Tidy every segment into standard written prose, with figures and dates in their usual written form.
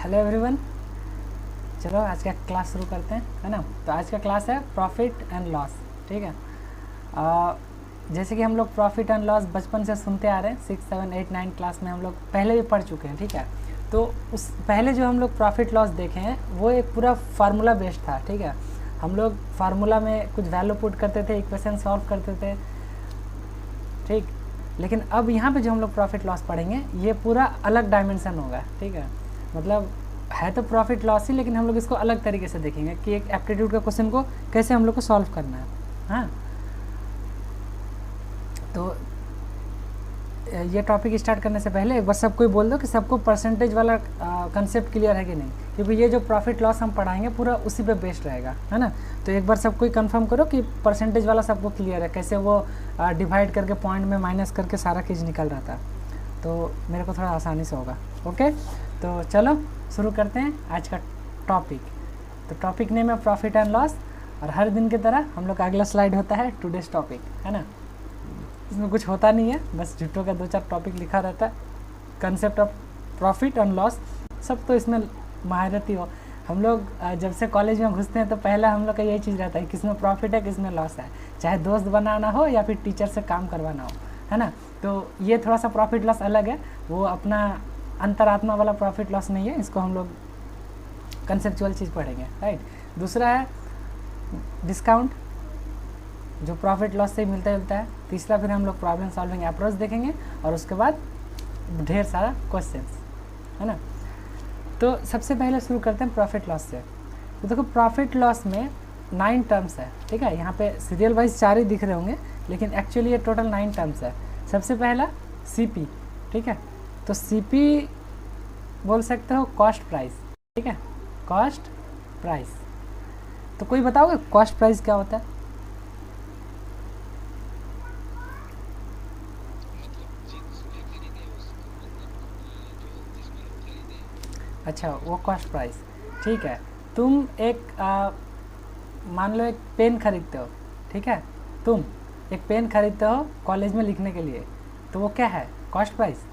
Hello everyone. चलो आज का क्लास शुरू करते हैं, है ना। तो आज का क्लास है प्रॉफिट एंड लॉस। ठीक है। जैसे कि हम लोग प्रॉफिट एंड लॉस बचपन से सुनते आ रहे हैं, 6, 7, 8, 9 क्लास में हम लोग पहले भी पढ़ चुके हैं। ठीक है। तो उस पहले जो हम लोग प्रॉफिट लॉस देखे हैं वो एक पूरा फार्मूला बेस्ड था। ठीक है। हम लोग फार्मूला में कुछ वैल्यू पुट करते थे, इक्वेशन सॉल्व करते थे। ठीक। लेकिन अब यहाँ पे जो हम लोग प्रॉफिट लॉस पढ़ेंगे ये पूरा अलग डायमेंशन होगा। ठीक है। मतलब है तो प्रॉफिट लॉस ही, लेकिन हम लोग इसको अलग तरीके से देखेंगे कि एक एप्टीट्यूड का क्वेश्चन को कैसे हम लोग को सॉल्व करना है। हाँ, तो ये टॉपिक स्टार्ट करने से पहले एक बार सबको ही बोल दो कि सबको परसेंटेज वाला कंसेप्ट क्लियर है कि नहीं, क्योंकि ये जो प्रॉफिट लॉस हम पढ़ाएंगे पूरा उसी पे बेस्ड रहेगा, है ना। तो एक बार सबको ही कंफर्म करो कि परसेंटेज वाला सबको क्लियर है, कैसे वो डिवाइड करके पॉइंट में माइनस करके सारा चीज़ निकल रहा था। तो मेरे को थोड़ा आसानी से होगा। ओके, तो चलो शुरू करते हैं आज का टॉपिक। तो टॉपिक नेम है प्रॉफिट एंड लॉस, और हर दिन की तरह हम लोग का अगला स्लाइड होता है टुडेज टॉपिक, है ना। इसमें कुछ होता नहीं है, बस झूठों का 2-4 टॉपिक लिखा रहता है। Concept of profit and loss सब तो इसमें महारती हो। हम लोग जब से कॉलेज में घुसते हैं तो पहला हम लोग का यही चीज़ रहता है, किसमें प्रॉफिट है किसमें लॉस है, चाहे दोस्त बनाना हो या फिर टीचर से काम करवाना हो, है ना। तो ये थोड़ा सा प्रॉफिट लॉस अलग है, वो अपना अंतरात्मा वाला प्रॉफिट लॉस नहीं है, इसको हम लोग कंसेप्चुअल चीज़ पढ़ेंगे, राइट। दूसरा है डिस्काउंट, जो प्रॉफिट लॉस से मिलता जुलता है। तीसरा फिर हम लोग प्रॉब्लम सॉल्विंग अप्रोच देखेंगे, और उसके बाद ढेर सारा क्वेश्चंस, है ना। तो सबसे पहले शुरू करते हैं प्रॉफिट लॉस से। तो देखो प्रॉफिट लॉस में 9 टर्म्स है। ठीक है, यहाँ पे सीरियल वाइज 4 ही दिख रहे होंगे, लेकिन एक्चुअली ये टोटल 9 टर्म्स है। सबसे पहला सीपी। ठीक है, तो सीपी बोल सकते हो कॉस्ट प्राइस। ठीक है, कॉस्ट प्राइस। तो कोई बताओगे कॉस्ट प्राइस क्या होता है? अच्छा, वो कॉस्ट प्राइस। ठीक है, तुम एक मान लो एक पेन खरीदते हो। ठीक है, तुम एक पेन खरीदते हो कॉलेज में लिखने के लिए, तो वो क्या है? Cost price.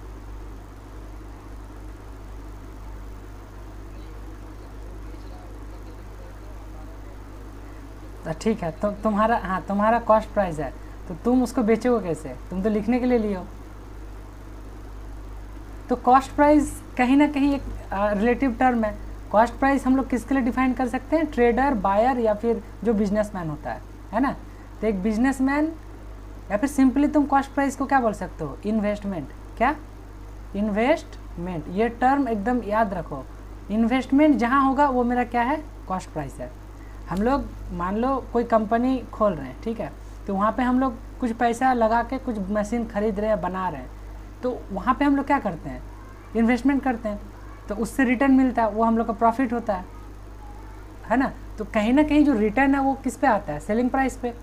ठीक है, तो तुम्हारा कॉस्ट प्राइस है, तो तुम उसको बेचोगे कैसे? तुम तो लिखने के लिए लिए हो। तो कॉस्ट प्राइस कहीं ना कहीं एक रिलेटिव टर्म है। कॉस्ट प्राइस हम लोग किसके लिए डिफाइन कर सकते हैं? ट्रेडर, बायर, या फिर जो बिजनेसमैन होता है ना। तो एक बिजनेसमैन, या फिर सिंपली तुम कॉस्ट प्राइस को क्या बोल सकते हो? इन्वेस्टमेंट। क्या? इन्वेस्टमेंट। ये टर्म एकदम याद रखो। इन्वेस्टमेंट जहाँ होगा वो मेरा क्या है? कॉस्ट प्राइस है। हम लोग मान लो कोई कंपनी खोल रहे हैं, ठीक है, तो वहाँ पे हम लोग कुछ पैसा लगा के कुछ मशीन खरीद रहे हैं, बना रहे हैं, तो वहाँ पे हम लोग क्या करते हैं? इन्वेस्टमेंट करते हैं, तो उससे रिटर्न मिलता है, वो हम लोग का प्रॉफिट होता है ना। तो कहीं ना कहीं जो रिटर्न है वो किस पे आता है? सेलिंग प्राइस पे।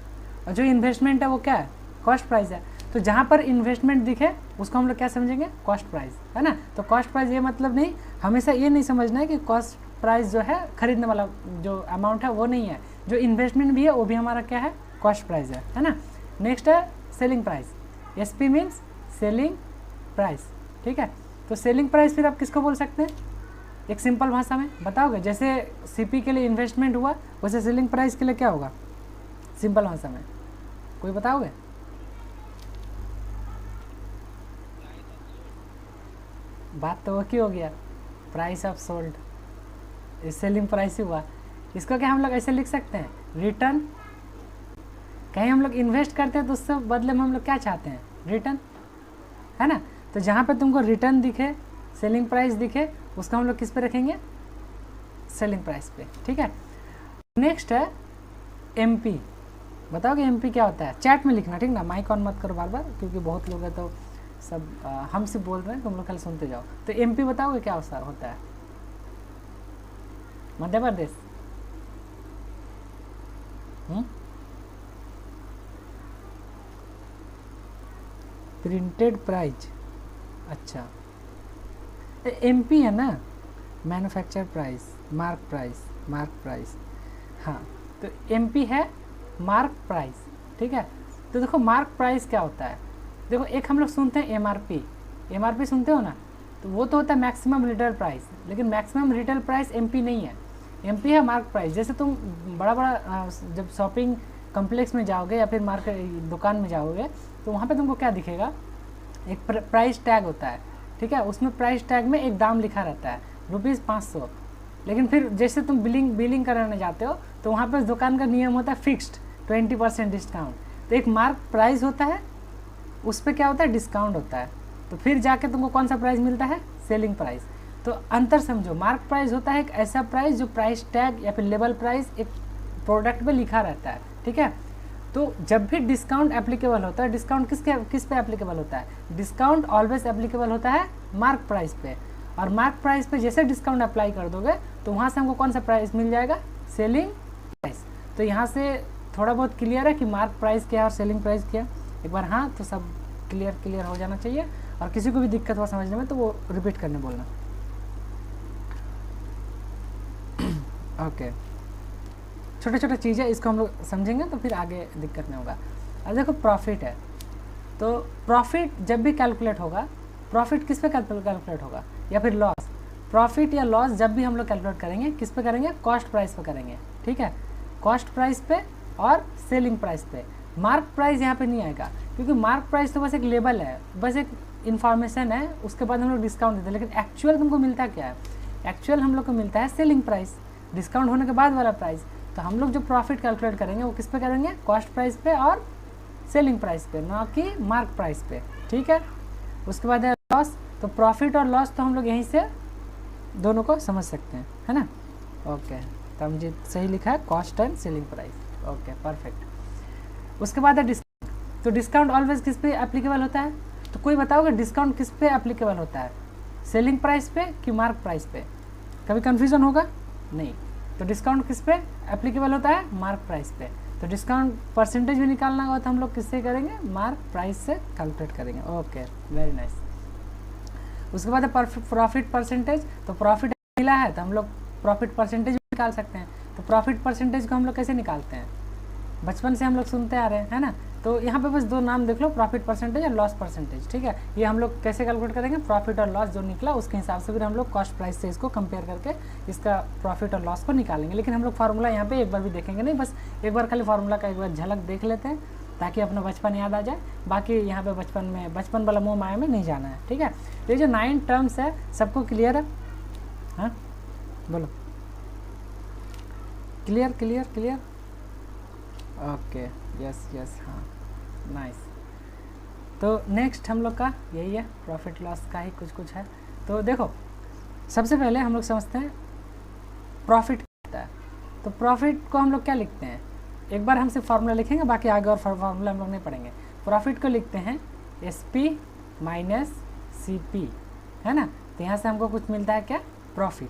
और जो इन्वेस्टमेंट है वो क्या है? कॉस्ट प्राइस है। तो जहाँ पर इन्वेस्टमेंट दिखे उसको हम लोग क्या समझेंगे? कॉस्ट प्राइस, है ना। तो कॉस्ट प्राइस ये मतलब नहीं, हमेशा ये नहीं समझना है कि कॉस्ट प्राइस जो है खरीदने वाला जो अमाउंट है वो नहीं है, जो इन्वेस्टमेंट भी है वो भी हमारा क्या है? कॉस्ट प्राइस है ना। नेक्स्ट है selling price. SP means selling price. ठीक है, तो सेलिंग प्राइस फिर आप किसको बोल सकते हैं? एक सिंपल भाषा में बताओगे? जैसे सीपी के लिए इन्वेस्टमेंट हुआ, वैसे सेलिंग प्राइस के लिए क्या होगा? सिंपल भाषा में कोई बताओगे? बात तो वही हो गया, price of sold, selling price ही हुआ। इसको क्या हम लोग ऐसे लिख सकते हैं? रिटर्न। कहीं हम लोग इन्वेस्ट करते हैं तो उससे बदले में हम लोग क्या चाहते हैं? रिटर्न, है ना। तो जहाँ पे तुमको रिटर्न दिखे, सेलिंग प्राइस दिखे, उसको हम लोग किस पे रखेंगे? सेलिंग प्राइस पे। ठीक है, नेक्स्ट है एमपी। बताओगे एमपी क्या होता है? चैट में लिखना, ठीक ना, माइक ऑन मत करो बार बार, क्योंकि बहुत लोग हैं तो सब हम सिर्फ बोल रहे हैं, तुम लोग खाली सुनते जाओ। तो एमपी बताओगे क्या होता है? मध्य प्रदेश। Printed price. अच्छा, एमपी है ना, मैन्युफैक्चर प्राइस, मार्क प्राइस। हाँ, तो एमपी है मार्क प्राइस। ठीक है, तो देखो मार्क प्राइस क्या होता है? देखो एक हम लोग सुनते हैं एमआरपी। एमआरपी सुनते हो ना? तो वो तो होता है मैक्सिमम रिटेल प्राइस, लेकिन मैक्सिमम रिटेल प्राइस एमपी नहीं है, एमपी है मार्क प्राइस। जैसे तुम बड़ा बड़ा जब शॉपिंग कम्प्लेक्स में जाओगे या फिर मार्केट दुकान में जाओगे तो वहाँ पे तुमको क्या दिखेगा, एक प्राइस टैग होता है, ठीक है, उसमें प्राइस टैग में एक दाम लिखा रहता है ₹500। लेकिन फिर जैसे तुम बिलिंग कराने जाते हो तो वहाँ पे उस दुकान का नियम होता है फिक्स्ड 20% डिस्काउंट। तो एक मार्क प्राइस होता है, उस पर क्या होता है, डिस्काउंट होता है। तो फिर जाके तुमको कौन सा प्राइस मिलता है, सेलिंग प्राइस। तो अंतर समझो, मार्क प्राइस होता है एक ऐसा प्राइस जो प्राइस टैग या फिर लेबल प्राइस एक प्रोडक्ट पे लिखा रहता है, ठीक है। तो जब भी डिस्काउंट एप्लीकेबल होता है, डिस्काउंट किस पे एप्लीकेबल होता है, डिस्काउंट ऑलवेज एप्लीकेबल होता है मार्क प्राइस पे। और मार्क प्राइस पे जैसे डिस्काउंट अप्लाई कर दोगे तो वहाँ से हमको कौन सा प्राइस मिल जाएगा, सेलिंग प्राइस। तो यहाँ से थोड़ा बहुत क्लियर है कि मार्क प्राइस क्या है और सेलिंग प्राइस क्या है। एक बार हाँ तो सब क्लियर हो जाना चाहिए, और किसी को भी दिक्कत हो समझने में तो वो रिपीट करने बोलना। ओके, छोटे छोटे चीज़ें इसको हम लोग समझेंगे तो फिर आगे दिक्कत नहीं होगा। अब देखो प्रॉफिट है, तो प्रॉफिट जब भी कैलकुलेट होगा, प्रॉफिट किस पे कैलकुलेट होगा, या फिर लॉस, प्रॉफिट या लॉस जब भी हम लोग कैलकुलेट करेंगे किस पे करेंगे, कॉस्ट प्राइस पे करेंगे, ठीक है, कॉस्ट प्राइस पे और सेलिंग प्राइस पे। मार्क प्राइस यहाँ पे नहीं आएगा, क्योंकि मार्क प्राइस तो बस एक लेबल है, बस एक इन्फॉर्मेशन है, उसके बाद हम लोग डिस्काउंट देते हैं। लेकिन एक्चुअल तुमको मिलता क्या है, एक्चुअल हम लोग को मिलता है सेलिंग प्राइस, डिस्काउंट होने के बाद वाला प्राइस। तो हम लोग जो प्रॉफिट कैलकुलेट करेंगे वो किस पे करेंगे, कॉस्ट प्राइस पे और सेलिंग प्राइस पे, ना कि मार्क प्राइस पे, ठीक है। उसके बाद है लॉस, तो प्रॉफिट और लॉस तो हम लोग यहीं से दोनों को समझ सकते हैं, है ना। ओके, तो हम जी सही लिखा है, cost and selling price. Okay perfect. उसके बाद है डिस्काउंट, तो डिस्काउंट ऑलवेज किस पे एप्लीकेबल होता है, तो कोई बताओगे डिस्काउंट किस पे एप्लीकेबल होता है, सेलिंग प्राइस पे कि मार्क प्राइस पे, कभी कन्फ्यूजन होगा नहीं। तो डिस्काउंट किस पे एप्लीकेबल होता है, मार्क प्राइस पे। तो डिस्काउंट परसेंटेज भी निकालना होगा तो हम लोग किससे करेंगे, मार्क प्राइस से कैलकुलेट करेंगे। Okay very nice. उसके बाद है प्रॉफिट परसेंटेज, तो प्रॉफिट मिला है तो हम लोग प्रॉफिट परसेंटेज निकाल सकते हैं। तो प्रॉफिट परसेंटेज को हम लोग कैसे निकालते हैं, बचपन से हम लोग सुनते आ रहे हैं, है ना। तो यहाँ पे बस दो नाम देख लो, प्रॉफिट परसेंटेज और लॉस परसेंटेज, ठीक है। ये हम लोग कैसे कैलकुलेट करेंगे, प्रॉफिट और लॉस जो निकला उसके हिसाब से फिर हम लोग कॉस्ट प्राइस से इसको कंपेयर करके इसका प्रॉफिट और लॉस को निकालेंगे। लेकिन हम लोग फार्मूला यहाँ पे एक बार भी देखेंगे नहीं, बस एक बार खाली फार्मूला का एक बार झलक देख लेते हैं ताकि अपना बचपन याद आ जाए। बाकी यहाँ पे बचपन वाला मोह माया में नहीं जाना है, ठीक है। तो ये जो 9 टर्म्स है सबको क्लियर है, हाँ बोलो, क्लियर। ओके यस हाँ नाइस। तो नेक्स्ट हम लोग का यही है, प्रॉफिट लॉस का ही कुछ है। तो देखो सबसे पहले हम लोग समझते हैं प्रॉफिट क्या होता है। तो प्रॉफिट को हम लोग क्या लिखते हैं, एक बार हम सिर्फ फार्मूला लिखेंगे, बाकी आगे और फार्मूला हम लोग नहीं पढ़ेंगे। प्रॉफिट को लिखते हैं SP माइनस CP, है ना। तो यहाँ से हमको कुछ मिलता है क्या, प्रॉफिट।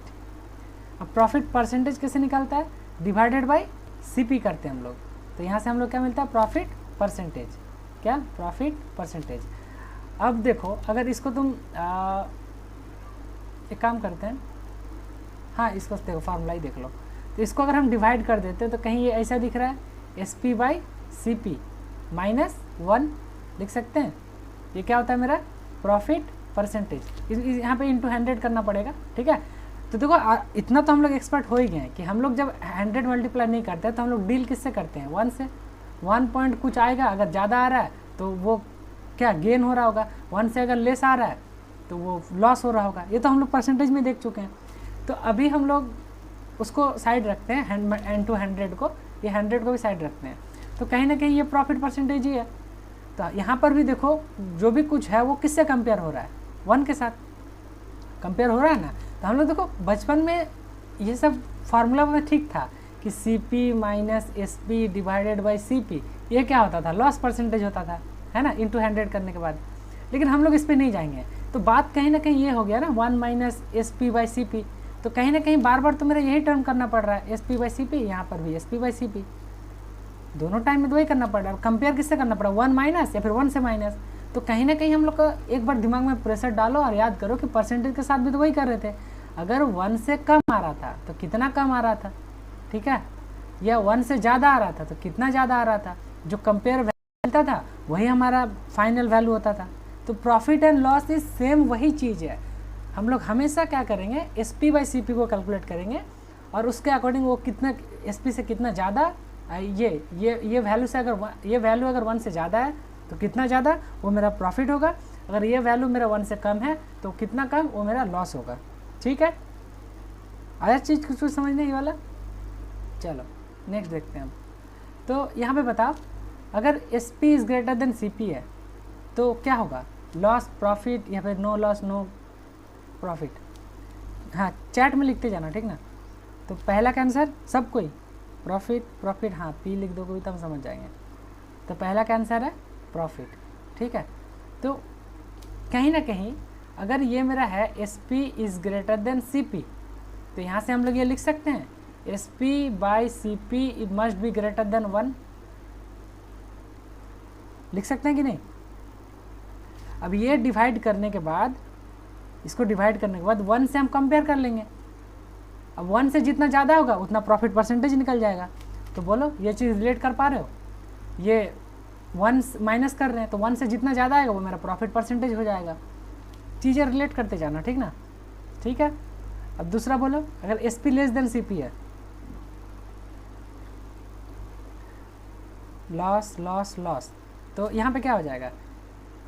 अब प्रॉफिट परसेंटेज कैसे निकालता है, डिवाइडेड बाई CP करते हैं हम लोग। तो यहाँ से हम लोग क्या मिलता है, प्रॉफिट परसेंटेज, क्या प्रॉफिट परसेंटेज। अब देखो अगर इसको तुम एक काम करते हैं, हाँ इसको देखो फार्मूला ही देख लो। तो इसको अगर हम डिवाइड कर देते हैं तो कहीं ये ऐसा दिख रहा है, SP बाई CP माइनस 1 लिख सकते हैं। ये क्या होता है मेरा प्रॉफिट परसेंटेज। यहाँ पे इंटू 100 करना पड़ेगा, ठीक है। तो देखो इतना तो हम लोग एक्सपर्ट हो ही गए हैं कि हम लोग जब 100 मल्टीप्लाई नहीं करते हैं तो हम लोग डील किससे करते हैं, 1 से। 1 पॉइंट कुछ आएगा, अगर ज़्यादा आ रहा है तो वो क्या गेन हो रहा होगा, 1 से अगर लेस आ रहा है तो वो लॉस हो रहा होगा। ये तो हम लोग परसेंटेज में देख चुके हैं। तो अभी हम लोग उसको साइड रखते हैं, N to 100 को, ये 100 को भी साइड रखते हैं। तो कहीं ना कहीं ये प्रॉफिट परसेंटेज ही है। तो यहाँ पर भी देखो जो भी कुछ है वो किससे कंपेयर हो रहा है, 1 के साथ कंपेयर हो रहा है ना। तो हम लोग देखो बचपन में ये सब फार्मूला में ठीक था कि CP minus SP divided by CP, ये क्या होता था, लॉस परसेंटेज होता था, है ना, इंटू 100 करने के बाद। लेकिन हम लोग इस पर नहीं जाएंगे। तो बात कहीं ना कहीं ये हो गया ना, 1 माइनस SP बाई CP। तो कहीं ना कहीं बार बार तो मेरा यही टर्म करना पड़ रहा है, SP बाई CP, यहाँ पर भी SP बाई CP, दोनों टाइम में तो वही करना पड़ रहा है। कंपेयर किससे करना पड़ा, 1 माइनस या फिर 1 से माइनस। तो कहीं ना कहीं हम लोग का एक बार दिमाग में प्रेशर डालो और याद करो कि परसेंटेज के साथ भी तो वही कर रहे थे। अगर 1 से कम आ रहा था तो कितना कम आ रहा था, ठीक है, या 1 से ज़्यादा आ रहा था तो कितना ज़्यादा आ रहा था, जो कंपेयर मिलता था वही हमारा फाइनल वैल्यू होता था। तो profit and loss is same वही चीज़ है। हम लोग हमेशा क्या करेंगे, एस पी बाई सी पी को कैलकुलेट करेंगे और उसके अकॉर्डिंग वो कितना एस पी से कितना ज़्यादा, ये वैल्यू से अगर ये वैल्यू अगर 1 से ज़्यादा है तो कितना ज़्यादा वो मेरा प्रॉफिट होगा, अगर ये वैल्यू मेरा 1 से कम है तो कितना कम वो मेरा लॉस होगा। ठीक है, आया चीज़ कुछ समझने ये वाला। चलो नेक्स्ट देखते हैं हम। तो यहाँ पे बताओ, अगर S P is greater than C P है तो क्या होगा, लॉस प्रॉफिट या फिर नो लॉस नो प्रॉफिट। हाँ चैट में लिखते जाना, ठीक ना। तो पहला का आंसर सब कोई प्रॉफिट, प्रॉफिट हाँ पी लिख दो कोई तो हम समझ जाएंगे। तो पहला का आंसर है प्रॉफिट, ठीक है। तो कहीं ना कहीं अगर ये मेरा है S P is greater than C P, तो यहाँ से हम लोग ये लिख सकते हैं S P by C P it must be greater than 1, लिख सकते हैं कि नहीं। अब ये डिवाइड करने के बाद, इसको डिवाइड करने के बाद 1 से हम कंपेयर कर लेंगे। अब 1 से जितना ज़्यादा होगा उतना प्रॉफिट परसेंटेज निकल जाएगा। तो बोलो ये चीज़ रिलेट कर पा रहे हो, ये 1 माइनस कर रहे हैं तो 1 से जितना ज़्यादा आएगा वो मेरा प्रॉफिट परसेंटेज हो जाएगा। चीज़ें रिलेट करते जाना, ठीक ना। ठीक है, अब दूसरा बोलो, अगर S P less than C P है, लॉस लॉस लॉस, तो यहाँ पे क्या हो जाएगा,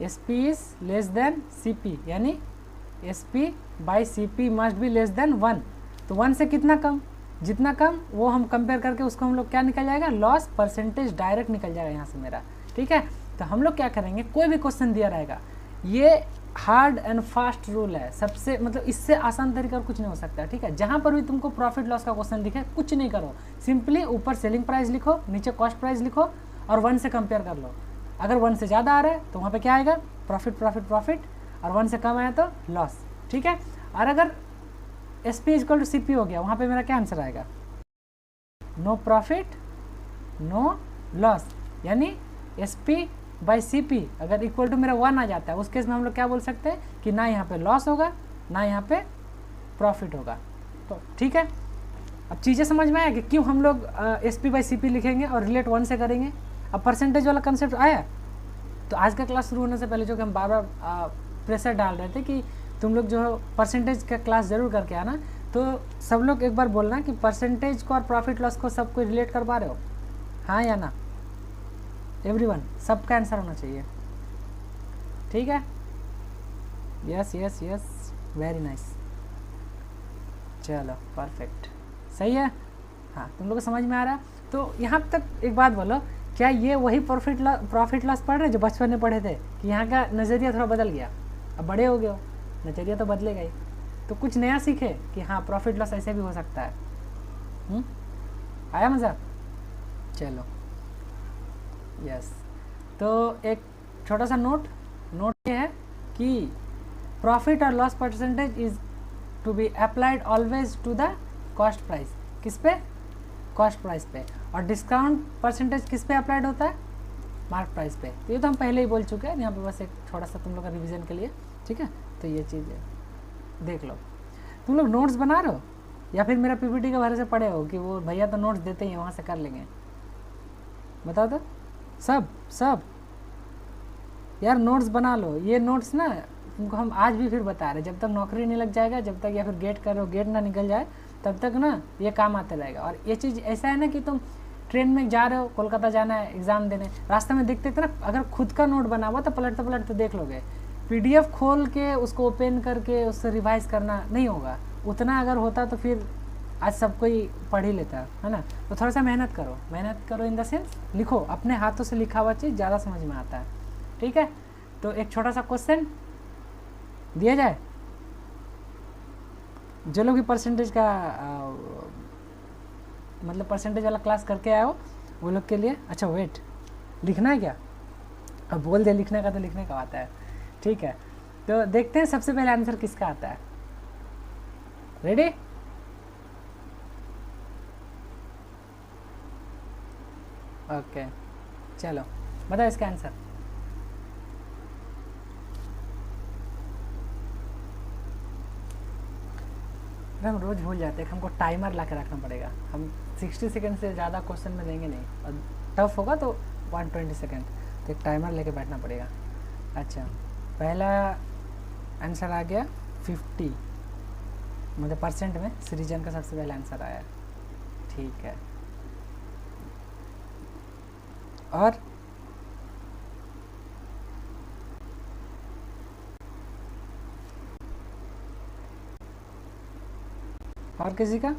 S P is less than C P, यानी S P by C P must be less than 1। तो 1 से कितना कम, जितना कम वो हम कंपेयर करके उसको हम लोग क्या निकल जाएगा, लॉस परसेंटेज डायरेक्ट निकल जाएगा यहाँ से मेरा। ठीक है, तो हम लोग क्या करेंगे, कोई भी क्वेश्चन दिया रहेगा, ये हार्ड एंड फास्ट रूल है सबसे, मतलब इससे आसान तरीका कुछ नहीं हो सकता। ठीक है, जहाँ पर भी तुमको प्रॉफिट लॉस का क्वेश्चन दिखे कुछ नहीं करो, सिंपली ऊपर सेलिंग प्राइस लिखो, नीचे कॉस्ट प्राइस लिखो और 1 से कंपेयर कर लो। अगर 1 से ज़्यादा आ रहा है तो वहाँ पे क्या आएगा, प्रॉफिट प्रॉफिट प्रॉफिट, और 1 से कम आया तो लॉस। ठीक है, और अगर S P equal to C P हो गया, वहाँ पे मेरा क्या आंसर आएगा, नो प्रॉफिट नो लॉस, यानी S P by C P अगर इक्वल टू मेरा 1 आ जाता है, उस केस में हम लोग क्या बोल सकते हैं कि ना यहाँ पे लॉस होगा ना यहाँ पे प्रॉफिट होगा। तो ठीक है, अब चीज़ें समझ में आया कि क्यों हम लोग एस पी बाई सी पी लिखेंगे और रिलेट 1 से करेंगे। अब परसेंटेज वाला कंसेप्ट आया। तो आज का क्लास शुरू होने से पहले जो कि हम बार बार प्रेशर डाल रहे थे कि तुम लोग जो परसेंटेज का क्लास ज़रूर करके आना, तो सब लोग एक बार बोलना कि परसेंटेज को और प्रॉफिट लॉस को सबको रिलेट कर पा रहे हो, हाँ या ना। एवरीवन, सबका आंसर होना चाहिए। ठीक है, yes yes yes, very nice, चलो परफेक्ट, सही है। हाँ तुम लोग को समझ में आ रहा है। तो यहाँ तक एक बात बोलो, क्या ये वही प्रॉफिट लॉस पढ़ रहे जो बचपन में पढ़े थे, कि यहाँ का नज़रिया थोड़ा बदल गया, अब बड़े हो गए हो, नज़रिया तो बदलेगा ही, तो कुछ नया सीखे कि हाँ प्रॉफिट लॉस ऐसे भी हो सकता है। आया मज़ा, चलो यस। तो एक छोटा सा नोट ये है कि प्रॉफिट और loss percentage is to be applied always to the cost price. किस पे, कॉस्ट प्राइस पे। और डिस्काउंट परसेंटेज किस पे अप्लाइड होता है, मार्क प्राइस पे। तो ये तो हम पहले ही बोल चुके हैं, यहाँ पे बस एक थोड़ा सा तुम लोग का रिवीजन के लिए। ठीक है, तो ये चीज़ देख लो। तुम लोग नोट्स बना रहे हो या फिर मेरा पीपीटी के बारे से पढ़े हो कि वो भैया तो नोट्स देते ही वहाँ से कर लेंगे, बताओ तो। सब यार नोट्स बना लो। ये नोट्स ना तुमको हम आज भी फिर बता रहे, जब तक नौकरी नहीं लग जाएगा, जब तक या फिर गेट करो गेट ना निकल जाए, तब तक ना ये काम आते रहेगा। और ये चीज़ ऐसा है ना कि तुम ट्रेन में जा रहे हो, कोलकाता जाना है एग्ज़ाम देने, रास्ते में देखते थे ना, अगर खुद का नोट बना हुआ तो पलटते देख लोगे, पीडीएफ खोल के उसको ओपन करके उससे रिवाइज करना नहीं होगा। उतना अगर होता तो फिर आज सब कोई पढ़ ही लेता है ना। तो थोड़ा सा मेहनत करो इन द सेंस लिखो, अपने हाथों से लिखा हुआ चीज़ ज़्यादा समझ में आता है। ठीक है, तो एक छोटा सा क्वेश्चन दिया जाए, जो लोग भी परसेंटेज का मतलब परसेंटेज वाला क्लास करके आए हो वो लोग के लिए। अच्छा वेट, लिखना है क्या, अब बोल दे लिखने का, तो लिखने का आता है। ठीक है, तो देखते हैं सबसे पहले आंसर किसका आता है। रेडी, ओके चलो बताओ इसका आंसर। हम रोज़ भूल जाते हैं, हमको टाइमर ला के रखना पड़ेगा। हम 60 सेकंड से ज़्यादा क्वेश्चन में देंगे नहीं, और टफ होगा तो 120 सेकंड, तो एक टाइमर लेके बैठना पड़ेगा। अच्छा, पहला आंसर आ गया 50, मतलब परसेंट में सृजन का सबसे पहला आंसर आया। ठीक है, और किसी का?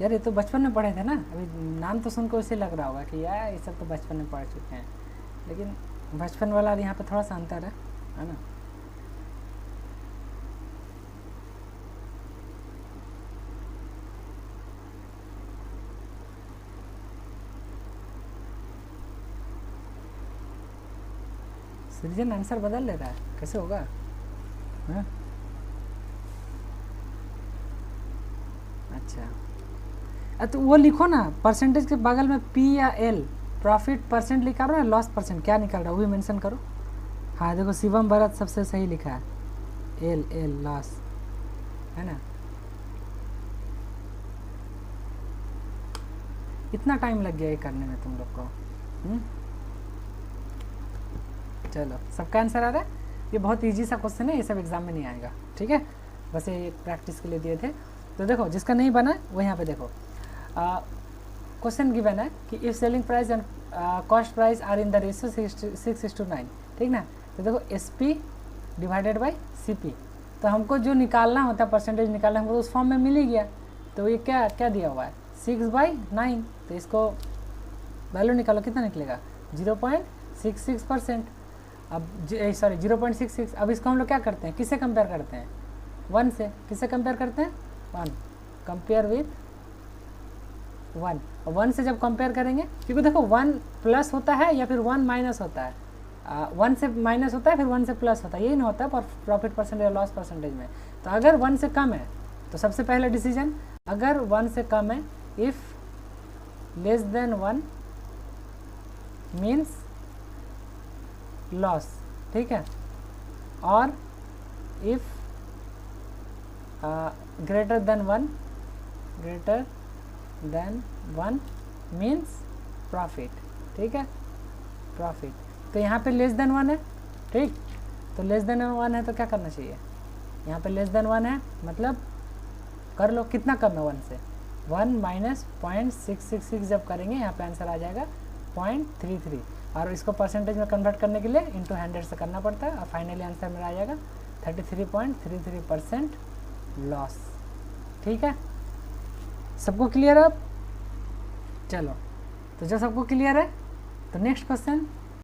यार ये तो बचपन में पढ़े थे ना, अभी नाम तो सुनकर उसे लग रहा होगा कि यार ये सब तो बचपन में पढ़ चुके हैं, लेकिन बचपन वाला यहाँ पे थोड़ा सा अंतर है ना। सृजन आंसर बदल ले रहा है, कैसे होगा? हाँ? अच्छा, तो वो लिखो ना, परसेंटेज के बगल में पी या एल, प्रॉफिट परसेंट लिखा रहा है, लॉस परसेंट क्या निकल रहा है वो भी मेंशन करो। हाँ देखो, शिवम भरत सबसे सही लिखा है, एल एल लॉस, है ना। इतना टाइम लग गया ये करने में तुम लोग को। चलो, सबका आंसर आ रहा है? ये बहुत इजी सा क्वेश्चन है, ये सब एग्जाम में नहीं आएगा, ठीक है, बस ये प्रैक्टिस के लिए दिए थे। तो देखो, जिसका नहीं बना वो यहाँ पे देखो, क्वेश्चन गिवन है कि if selling price and cost price are in the ratio 6:9, ठीक ना। तो देखो SP डिवाइडेड बाई CP, तो हमको जो निकालना होता है, परसेंटेज निकालना, हमको उस फॉर्म में मिल ही गया। तो ये क्या क्या दिया हुआ है, 6/9, तो इसको वैल्यू निकालो, कितना निकलेगा, 0.66%। अब सॉरी 0.66। अब इसको हम लोग क्या करते हैं, किससे कंपेयर करते हैं, 1 से। किससे कंपेयर करते हैं, 1, कंपेयर विथ 1। 1 से जब कंपेयर करेंगे, क्योंकि देखो 1 प्लस होता है या फिर 1 माइनस होता है, 1 से माइनस होता है फिर 1 से प्लस होता है, यही नहीं होता है प्रॉफिट परसेंटेज और लॉस परसेंटेज में। तो अगर 1 से कम है तो सबसे पहला डिसीजन, अगर 1 से कम है, if less than 1 means loss, ठीक है, और if greater than 1 means profit, ठीक है, प्रॉफिट। तो यहाँ पे लेस देन 1 है, ठीक, तो लेस देन 1 है तो क्या करना चाहिए, यहाँ पे लेस देन 1 है, मतलब कर लो कितना कम है 1 से, 1 माइनस 0.666 जब करेंगे यहाँ पे आंसर आ जाएगा 0.33, और इसको परसेंटेज में कन्वर्ट करने के लिए इंटू 100 से करना पड़ता है, और फाइनली आंसर मेरा आ जाएगा 33.33% लॉस। ठीक है, सबको क्लियर है अब? चलो, तो जब सबको क्लियर है तो नेक्स्ट क्वेश्चन